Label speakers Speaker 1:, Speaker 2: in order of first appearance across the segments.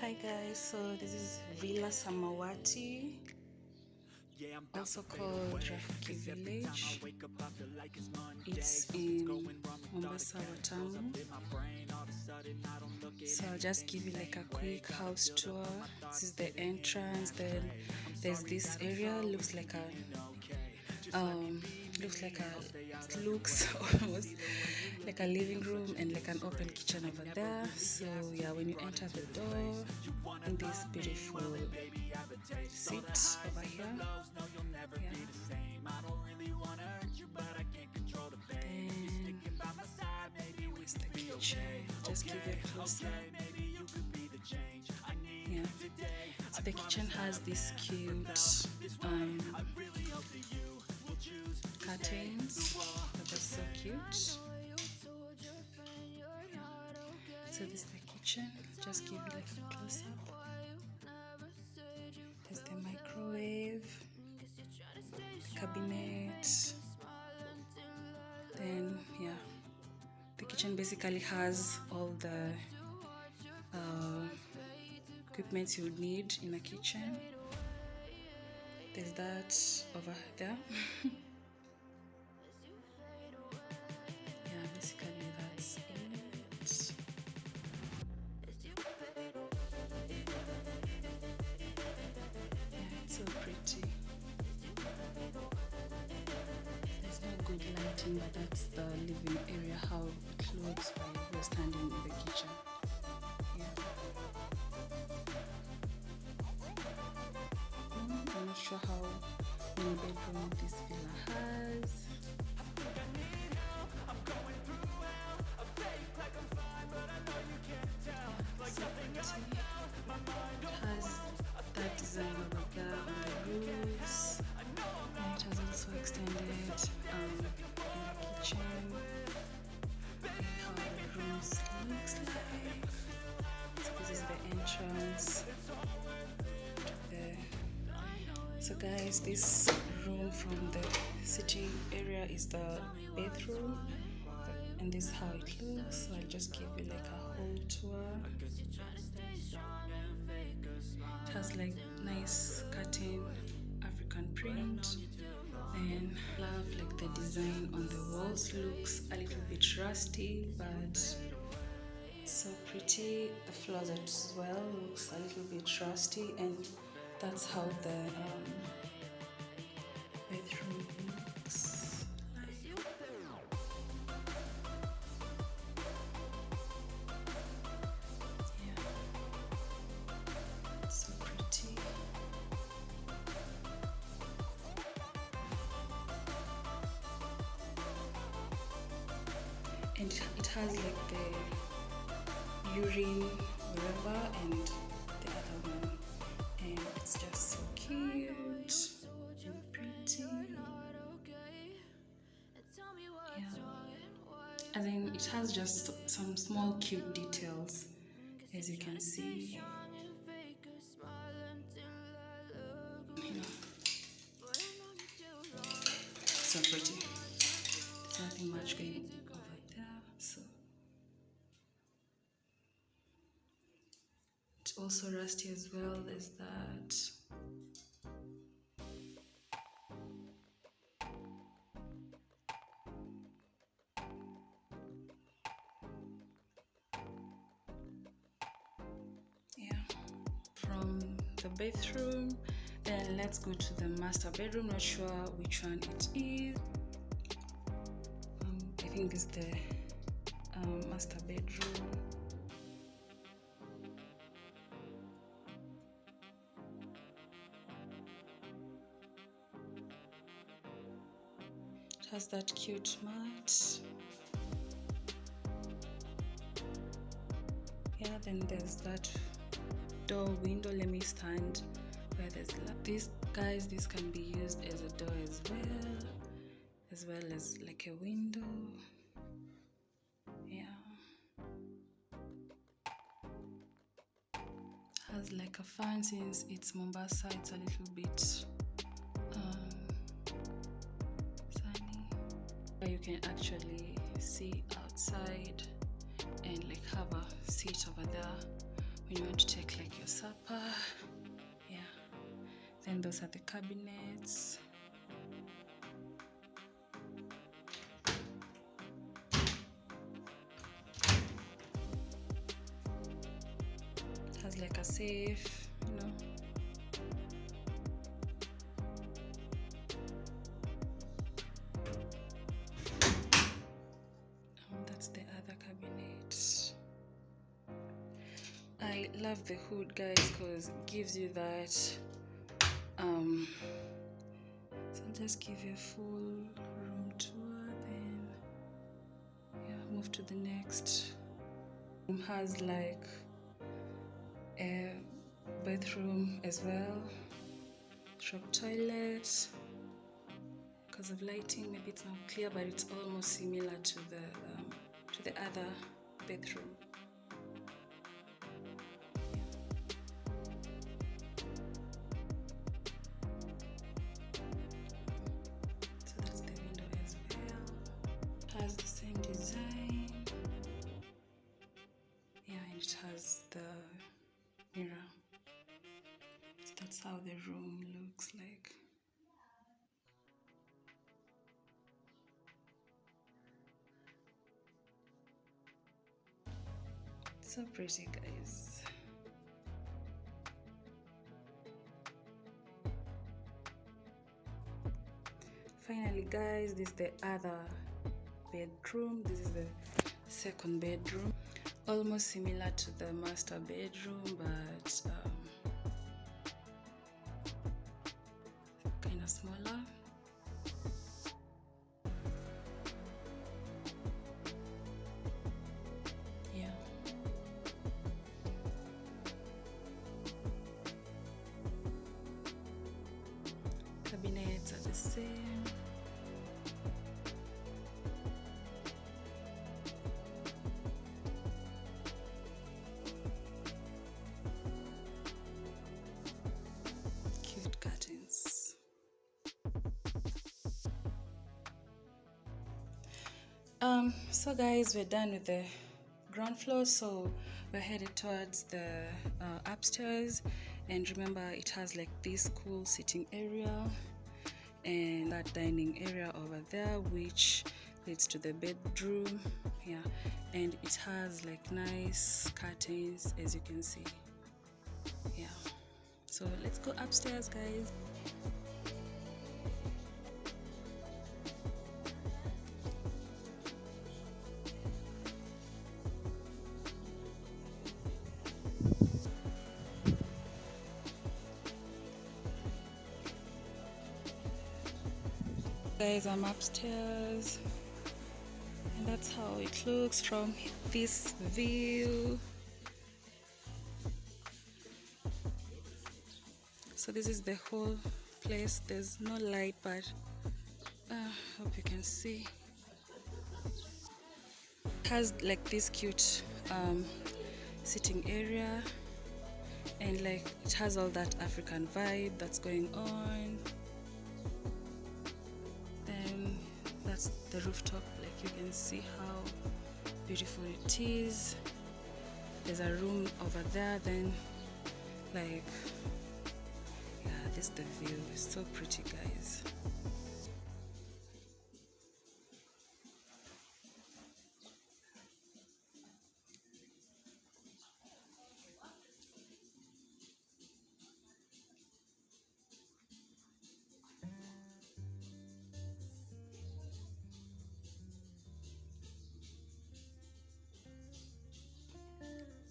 Speaker 1: Hi guys, so this is Villa Samawati, also called Rafiki Village. It's in Mombasa, Watamu. So I'll just give you like a quick house tour. This is the entrance. Then there's this area. Looks like a it looks almost like a living room and like an open kitchen over there. So yeah, when you enter the door, in this beautiful seat over here, yeah. Then where's the kitchen? Just give you a closer. Yeah. So the kitchen has this cute curtains that are so cute. So this is the kitchen. Just give you like a close up. There's the microwave, the cabinet. Then yeah, the kitchen basically has all the equipment you would need in a kitchen. There's that over there. Yeah, basically that's it. Yeah, it's so pretty. There's no good lighting, but that's the living area, how it looks while we're standing in the kitchen. I'm not sure how many bedrooms this villa has. It has that design over there on the roofs, and it has also extended in the kitchen. How the rooms looks like. So this is the entrance to the. So guys, this room from the sitting area is the bathroom, and this is how it looks. So I'll just give you like a whole tour. It has like nice curtain, African print, and love like the design on the walls. Looks a little bit rusty, but it's so pretty. The floors as well looks a little bit rusty, and that's how the bedroom looks like. Yeah, so pretty. And it has like the urine wherever and the other one, and it's just so cute and pretty. Yeah, and then it has just some small cute details, as you can see. So pretty. There's nothing much going over there. So it's also rusty as well. There's that. Yeah. From the bathroom, then let's go to the master bedroom. Not sure which one it is. I think it's the master bedroom. It has that cute mat. Yeah, then there's that door window. Let me stand where there's this, guys. This can be used as a door as well as like a window. Yeah, has like a fan. Since it's Mombasa, it's a little bit sunny. You can actually see outside and like have a seat over there when you want to take like supper. Yeah. Then those are the cabinets. It has like a safe, you know. That's the other cabinet. I love the hood, guys, because it gives you that so I'll just give you a full room tour, then yeah, move to the next. Room has like a bathroom as well, shop toilet. Because of lighting, maybe it's not clear, but it's almost similar to the other bedroom. So that's the window as well. Has the same design. Yeah, and it has the mirror. So that's how the room looks like. So pretty, guys. Finally, guys, this is the other bedroom. This is the second bedroom, almost similar to the master bedroom, but kind of smaller. Yeah. Cabinets are the same. Cute curtains. So guys, we're done with the ground floor, so we're headed towards the upstairs. And remember, it has like this cool sitting area and that dining area over there, which leads to the bedroom. Yeah, and it has like nice curtains, as you can see. Yeah, so let's go upstairs, guys. Guys, I'm upstairs, and that's how it looks from this view. So this is the whole place. There's no light, but hope you can see. It has like this cute sitting area, and like it has all that African vibe that's going on. Then that's the rooftop. Like you can see how beautiful it is. There's a room over there. Then like, yeah, this is the view. It's so pretty, guys.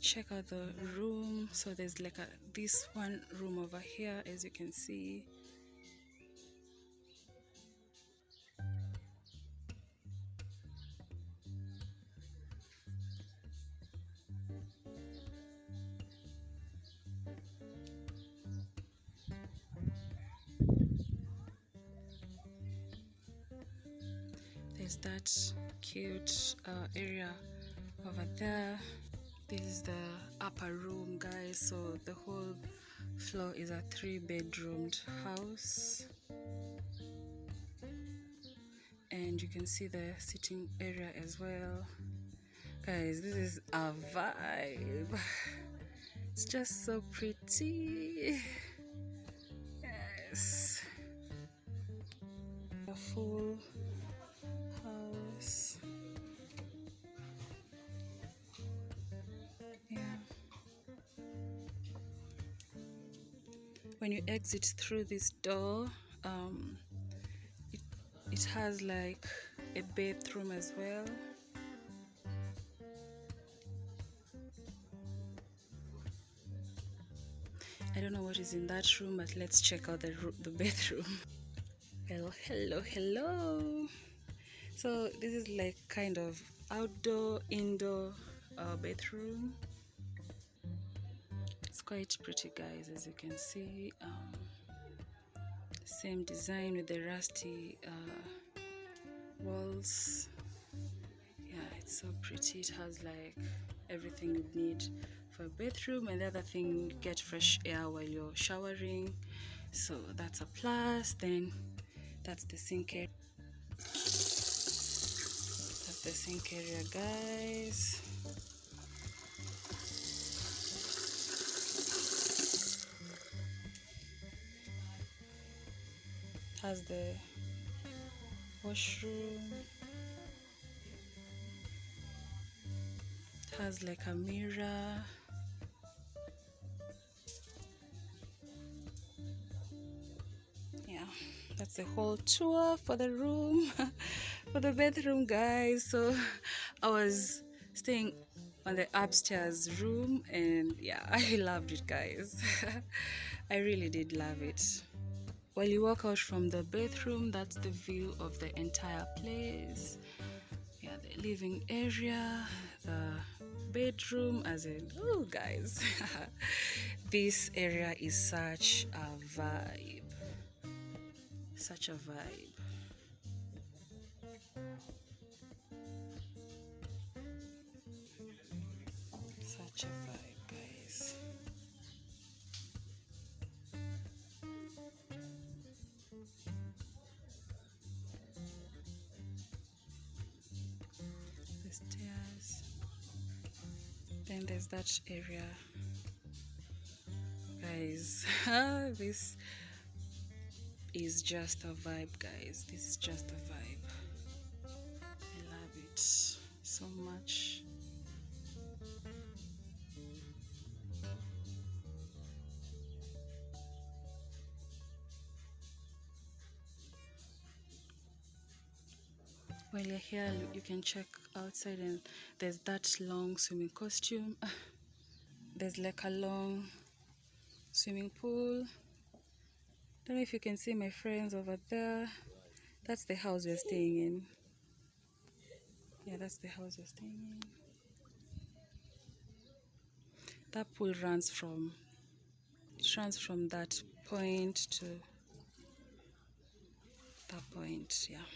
Speaker 1: Check out the room. So there's like this one room over here, as you can see. There's that cute area over there. This is the upper room, guys. So the whole floor is a 3-bedroomed house, and you can see the sitting area as well. Guys, this is a vibe. It's just so pretty. Yes. A full house. Yeah. When you exit through this door, it, it has like a bathroom as well. I don't know what is in that room, but let's check out the bathroom. Well, hello. So this is like kind of outdoor, indoor bathroom. It's quite pretty, guys, as you can see. Same design with the rusty walls. Yeah, it's so pretty. It has like everything you need for a bathroom, and the other thing, you get fresh air while you're showering, so that's a plus. Then that's the sink area. That's the sink area, guys. It has the washroom. It has like a mirror. Yeah, that's the whole tour for the room. For the bedroom, guys. So I was staying on the upstairs room, and yeah, I loved it, guys. I really did love it. While you walk out from the bathroom, that's the view of the entire place. Yeah, the living area, the bedroom, as in, oh guys, this area is such a vibe. Such a vibe. Such a vibe, guys. The stairs. Then there's that area. Guys, this is just a vibe, guys. This is just a vibe. I love it so much. While you're here, you can check outside, and there's that long swimming costume. There's like a long swimming pool. Don't know if you can see my friends over there. That's the house we're staying in. Yeah, that's the house we're staying in. That pool runs from that point to that point. Yeah.